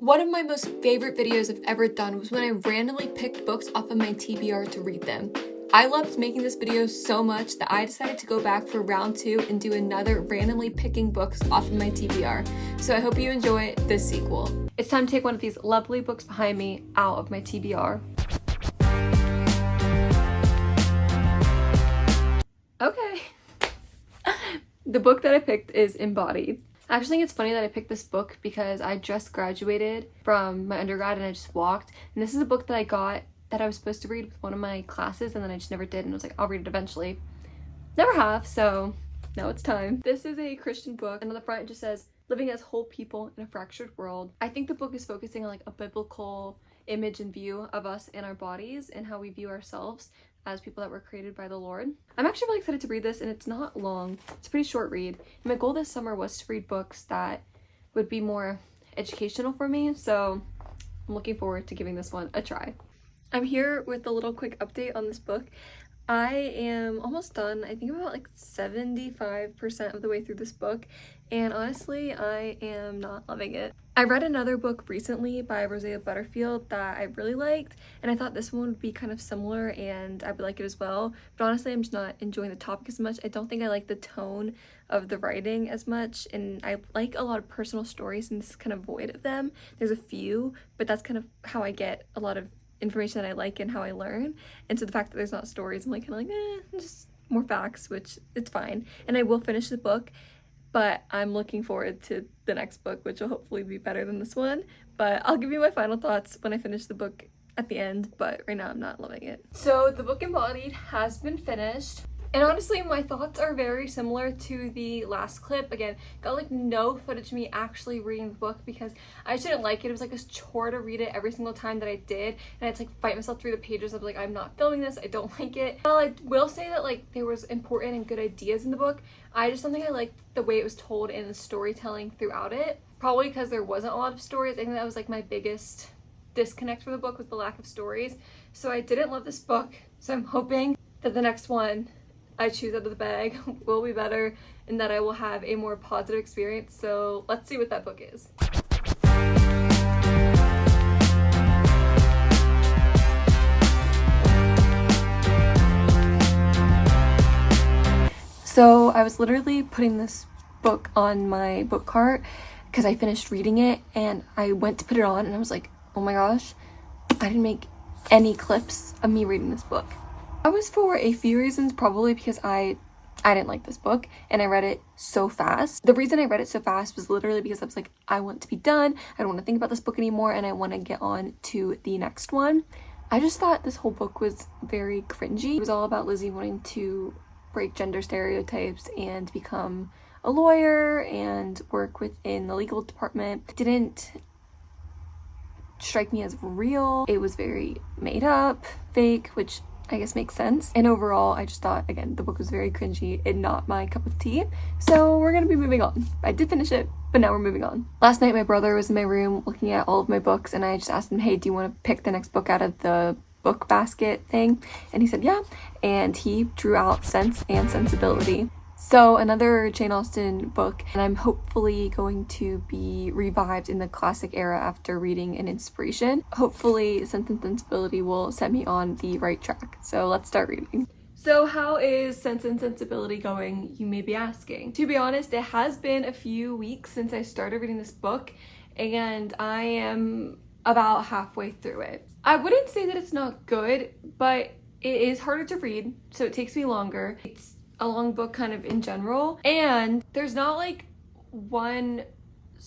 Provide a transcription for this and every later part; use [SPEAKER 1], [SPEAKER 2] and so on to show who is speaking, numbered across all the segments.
[SPEAKER 1] One of my most favorite videos I've ever done was when I randomly picked books off of my TBR to read them. I loved making this video so much that I decided to go back for round 2 and do another randomly picking books off of my TBR. So I hope you enjoy this sequel. It's time to take one of these lovely books behind me out of my TBR. Okay. The book that I picked is Embodied. I actually think it's funny that I picked this book because I just graduated from my undergrad and I just walked. And this is a book that I got that I was supposed to read with one of my classes and then I just never did, and I was like, I'll read it eventually. Never have, so now it's time. This is a Christian book, and on the front it just says, living as whole people in a fractured world. I think the book is focusing on like a biblical image and view of us and our bodies and how we view ourselves as people that were created by the Lord. I'm actually really excited to read this, and it's not long. It's a pretty short read. And my goal this summer was to read books that would be more educational for me, so I'm looking forward to giving this one a try. I'm here with a little quick update on this book. I am almost done. I think I'm about like 75% of the way through this book, and honestly, I am not loving it. I read another book recently by Rosalia Butterfield that I really liked, and I thought this one would be kind of similar and I would like it as well, but honestly, I'm just not enjoying the topic as much. I don't think I like the tone of the writing as much, and I like a lot of personal stories, and this is kind of void of them. There's a few, but that's kind of how I get a lot of information that I like and how I learn, and so the fact that there's not stories, I'm like kind of like just more facts, which it's fine, and I will finish the book, but I'm looking forward to the next book, which will hopefully be better than this one. But I'll give you my final thoughts when I finish the book at the end, but right now I'm not loving it. So the book Embodied has been finished. And honestly, my thoughts are very similar to the last clip. Again, got like no footage of me actually reading the book because I just didn't like it. It was like a chore to read it every single time that I did. And I had to like fight myself through the pages. I was like, I'm not filming this. I don't like it. While I will say that like there was important and good ideas in the book, I just don't think I liked the way it was told and the storytelling throughout it. Probably because there wasn't a lot of stories. I think that was like my biggest disconnect from the book, with the lack of stories. So I didn't love this book. So I'm hoping that the next one I choose out of the bag will be better and that I will have a more positive experience. So let's see what that book is. So I was literally putting this book on my book cart because I finished reading it, and I went to put it on and I was like, oh my gosh, I didn't make any clips of me reading this book. That was for a few reasons, probably because I didn't like this book and I read it so fast. The reason I read it so fast was literally because I was like, I want to be done. I don't want to think about this book anymore, and I want to get on to the next one. I just thought this whole book was very cringy. It was all about Lizzie wanting to break gender stereotypes and become a lawyer and work within the legal department. It didn't strike me as real. It was very made up, fake, which I guess makes sense. And overall, I just thought, again, the book was very cringy and not my cup of tea. So we're gonna be moving on. I did finish it, but now we're moving on. Last night, my brother was in my room looking at all of my books, and I just asked him, hey, do you want to pick the next book out of the book basket thing? And he said, yeah. And he drew out Sense and Sensibility. So another Jane Austen book, and I'm hopefully going to be revived in the classic era after reading an inspiration. Hopefully Sense and Sensibility will set me on the right track. So let's start reading. So how is Sense and Sensibility going, you may be asking? To be honest, it has been a few weeks since I started reading this book, and I am about halfway through it. I wouldn't say that it's not good, but it is harder to read, so it takes me longer. It's a long book kind of in general, and there's not like one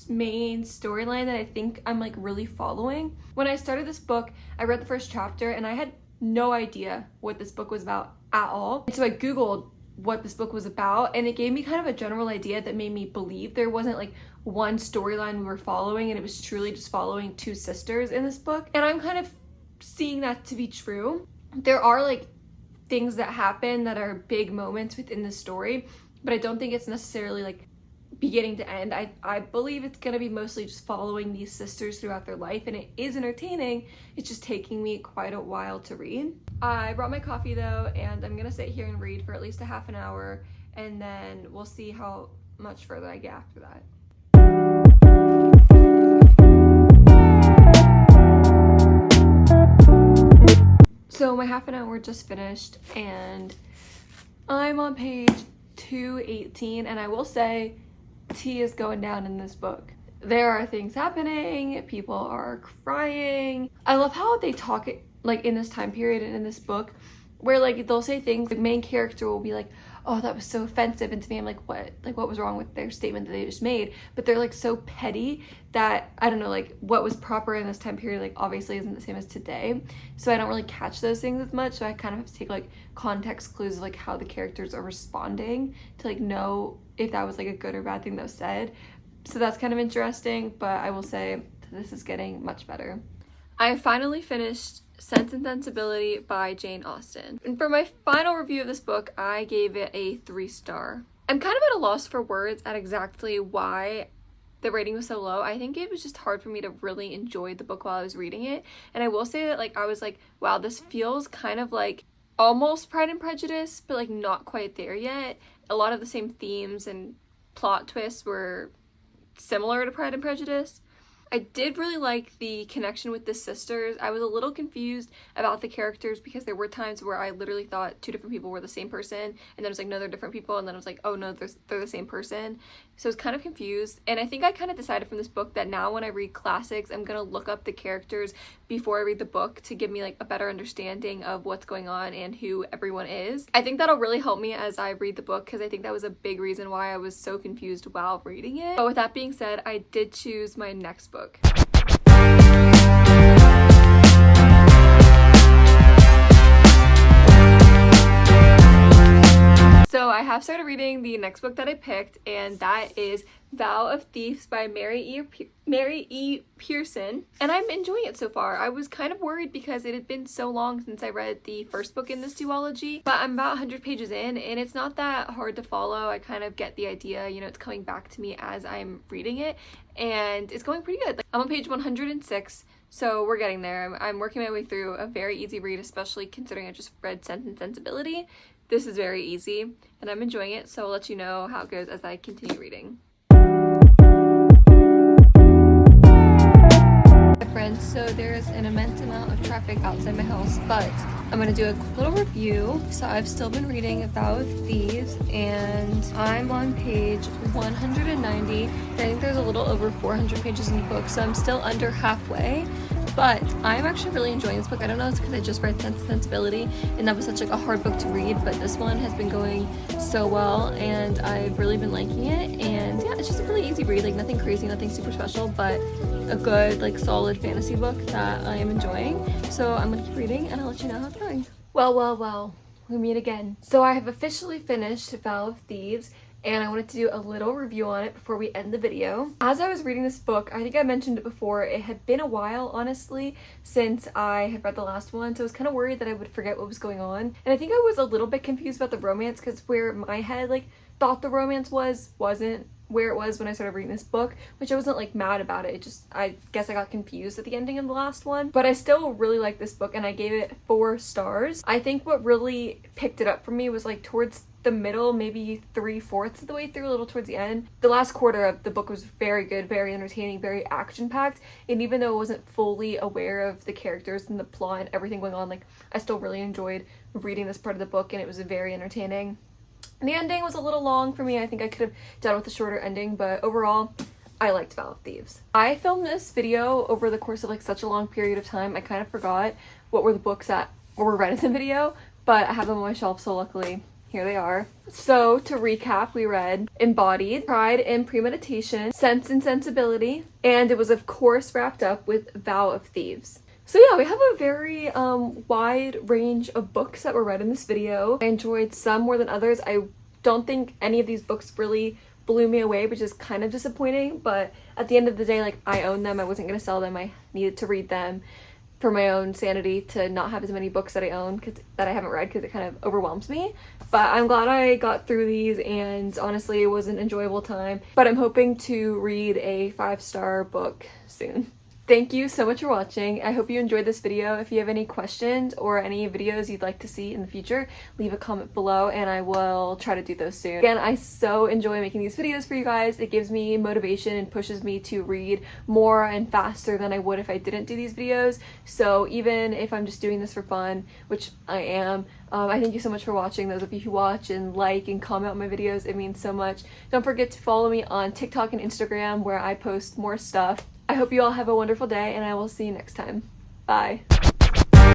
[SPEAKER 1] main storyline that I think I'm like really following. When I started this book, I read the first chapter and I had no idea what this book was about at all. And so I googled what this book was about, and it gave me kind of a general idea that made me believe there wasn't like one storyline we were following, and it was truly just following two sisters in this book. And I'm kind of seeing that to be true. There are like things that happen that are big moments within the story, but I don't think it's necessarily like beginning to end. I believe it's gonna be mostly just following these sisters throughout their life, and it is entertaining. It's just taking me quite a while to read. I brought my coffee though, and I'm gonna sit here and read for at least a half an hour, and then we'll see how much further I get after that. my half an hour just finished and I'm on page 218, and I will say tea is going down in this book. There are things happening, people are crying. I love how they talk it like in this time period and in this book where like they'll say things, the main character will be like, oh, that was so offensive, and to me I'm like, what was wrong with their statement that they just made? But they're like so petty that I don't know, like what was proper in this time period like obviously isn't the same as today, so I don't really catch those things as much, so I kind of have to take like context clues of like how the characters are responding to like know if that was like a good or bad thing that was said. So that's kind of interesting, but I will say this is getting much better. I finally finished Sense and Sensibility by Jane Austen. And for my final review of this book, I gave it a 3-star. I'm kind of at a loss for words at exactly why the rating was so low. I think it was just hard for me to really enjoy the book while I was reading it. And I will say that like I was like, wow, this feels kind of like almost Pride and Prejudice, but like not quite there yet. A lot of the same themes and plot twists were similar to Pride and Prejudice. I did really like the connection with the sisters. I was a little confused about the characters because there were times where I literally thought 2 different people were the same person, and then I was like, no, they're different people, and then I was like, oh no, they're the same person. So I was kind of confused, and I think I kind of decided from this book that now when I read classics, I'm gonna look up the characters before I read the book to give me like a better understanding of what's going on and who everyone is. I think that'll really help me as I read the book, because I think that was a big reason why I was so confused while reading it. But with that being said, I did choose my next book. So I have started reading the next book that I picked, and that is Vow of Thieves by Mary E. Pearson, and I'm enjoying it so far. I was kind of worried because it had been so long since I read the first book in this duology, but I'm about 100 pages in, and it's not that hard to follow. I kind of get the idea, you know, it's coming back to me as I'm reading it, and it's going pretty good. Like, I'm on page 106, so we're getting there. I'm working my way through a very easy read, especially considering I just read Sense and Sensibility. This is very easy, and I'm enjoying it, so I'll let you know how it goes as I continue reading. Friends, so there's an immense amount of traffic outside my house, but I'm gonna do a quick little review. So I've still been reading Vow of Thieves, and I'm on page 190. I think there's a little over 400 pages in the book, so I'm still under halfway. But I'm actually really enjoying this book. I don't know, it's because I just read Sense and Sensibility, and that was such like a hard book to read, but this one has been going so well, and I've really been liking it. And yeah, it's just a really easy read, like nothing crazy, nothing super special, but a good, like solid fantasy book that I am enjoying. So I'm gonna keep reading, and I'll let you know how it's going. Well, we meet again. So I have officially finished Vow of Thieves, and I wanted to do a little review on it before we end the video. As I was reading this book, I think I mentioned it before, it had been a while, honestly, since I had read the last one, so I was kind of worried that I would forget what was going on. And I think I was a little bit confused about the romance, because where my head like thought the romance wasn't where it was when I started reading this book, which I wasn't like mad about it. It just, I guess I got confused at the ending of the last one, but I still really like this book, and I gave it 4 stars. I think what really picked it up for me was like towards the middle, maybe 3/4 of the way through, a little towards the end. The last quarter of the book was very good, very entertaining, very action-packed, and even though I wasn't fully aware of the characters and the plot and everything going on, like I still really enjoyed reading this part of the book, and it was very entertaining. The ending was a little long for me. I think I could have done with a shorter ending, but overall, I liked Vow of Thieves. I filmed this video over the course of like such a long period of time, I kind of forgot what were the books that were read in the video, but I have them on my shelf, so luckily here they are. So to recap, we read Embodied, Pride and Premeditation, Sense and Sensibility, and it was of course wrapped up with Vow of Thieves. So yeah, we have a very wide range of books that were read in this video. I enjoyed some more than others. I don't think any of these books really blew me away, which is kind of disappointing, but at the end of the day, like I own them, I wasn't gonna sell them, I needed to read them for my own sanity to not have as many books that I own that I haven't read, because it kind of overwhelms me. But I'm glad I got through these, and honestly it was an enjoyable time, but I'm hoping to read a 5-star book soon. Thank you so much for watching. I hope you enjoyed this video. If you have any questions or any videos you'd like to see in the future, leave a comment below and I will try to do those soon. Again, I so enjoy making these videos for you guys. It gives me motivation and pushes me to read more and faster than I would if I didn't do these videos. So even if I'm just doing this for fun, which I am, I thank you so much for watching. Those of you who watch and like and comment on my videos, it means so much. Don't forget to follow me on TikTok and Instagram where I post more stuff. I hope you all have a wonderful day and I will see you next time. Bye.